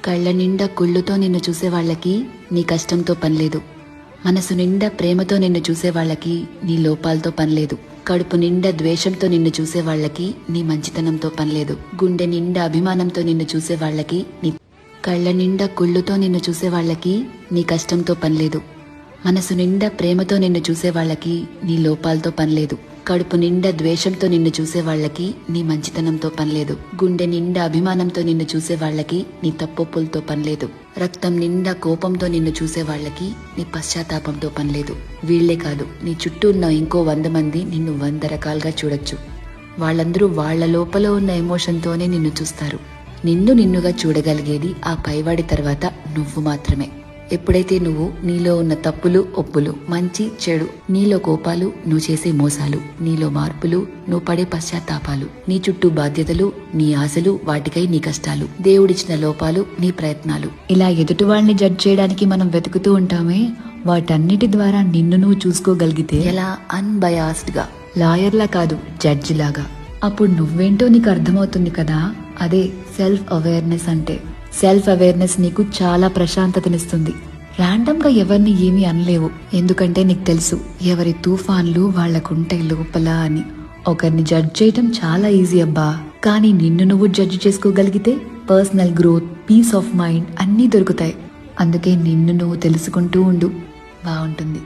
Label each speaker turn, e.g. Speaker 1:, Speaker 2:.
Speaker 1: కళ్ళ నిండా కుళ్ళుతో నిన్ను చూసే వాళ్ళకి నీ కష్టంతో పనిలేదు. మనసు నిండా ప్రేమతో నిన్ను చూసే వాళ్ళకి నీ లోపాలతో పనిలేదు. కడుపు నిండా ద్వేషంతో నిన్ను చూసే వాళ్ళకి నీ మంచితనంతో పనిలేదు. గుండె నిండా అభిమానంతో నిన్ను చూసే వాళ్ళకి నీ కళ్ళ నిండా కుళ్ళుతో నిన్ను చూసే వాళ్ళకి నీ కష్టంతో పనిలేదు. మనసు నిండా ప్రేమతో నిన్ను చూసే వాళ్ళకి నీ లోపాలతో పనిలేదు. కడుపు నిండా ద్వేషంతో నిన్ను చూసే వాళ్ళకి నీ మంచితనంతో పనిలేదు. గుండె నిండా అభిమానంతో నిన్ను చూసే వాళ్ళకి నీ తప్పొప్పులతో పనిలేదు. రక్తం నిండా కోపంతో నిన్ను చూసే వాళ్ళకి నీ పశ్చాత్తాపంతో పనిలేదు. వీళ్లే కాదు, నీ చుట్టూ ఉన్న ఇంకో 100 మంది నిన్ను 100 రకాలుగా చూడొచ్చు. వాళ్ళందరూ వాళ్ల లోపల ఉన్న ఎమోషన్తోనే నిన్ను చూస్తారు. నిన్ను నిన్నుగా చూడగలిగేది ఆ పైవాడి తర్వాత నువ్వు మాత్రమే. ఎప్పుడైతే నువ్వు నీలో ఉన్న తప్పులు ఒప్పులు, మంచి చెడు, నీలో కోపాలు, నువ్వు చేసే మోసాలు, నీలో మార్పులు, నువ్వు పడే పశ్చాత్తాపాలు, నీ చుట్టూ బాధ్యతలు, నీ ఆశలు, వాటికై నీ కష్టాలు, దేవుడిచ్చిన లోపాలు, నీ ప్రయత్నాలు, ఇలా ఎదుటి వాళ్ళని జడ్జ్ చేయడానికి మనం వెతుకుతూ ఉంటామే, వాటన్నిటి ద్వారా నిన్ను నువ్వు చూసుకోగలిగితే ఎలా అన్బయాస్డ్ గా, లాయర్లా కాదు జడ్జి లాగా, అప్పుడు నువ్వేంటో నీకు అర్థమవుతుంది కదా. అదే సెల్ఫ్ అవేర్నెస్ అంటే. సెల్ఫ్ అవేర్నెస్ నీకు చాలా ప్రశాంతతనిస్తుంది. ర్యాండమ్ గా ఎవరిని ఏమీ అనలేవు, ఎందుకంటే నీకు తెలుసు ఎవరి తుఫాన్లు వాళ్లకుంటాయి లోపల అని. ఒకరిని జడ్జ్ చేయటం చాలా ఈజీ అబ్బా, కానీ నిన్ను నువ్వు జడ్జ్ చేసుకోగలిగితే personal growth, peace of mind అన్నీ దొరుకుతాయి. అందుకే నిన్ను నువ్వు తెలుసుకుంటూ ఉండు, బాగుంటుంది.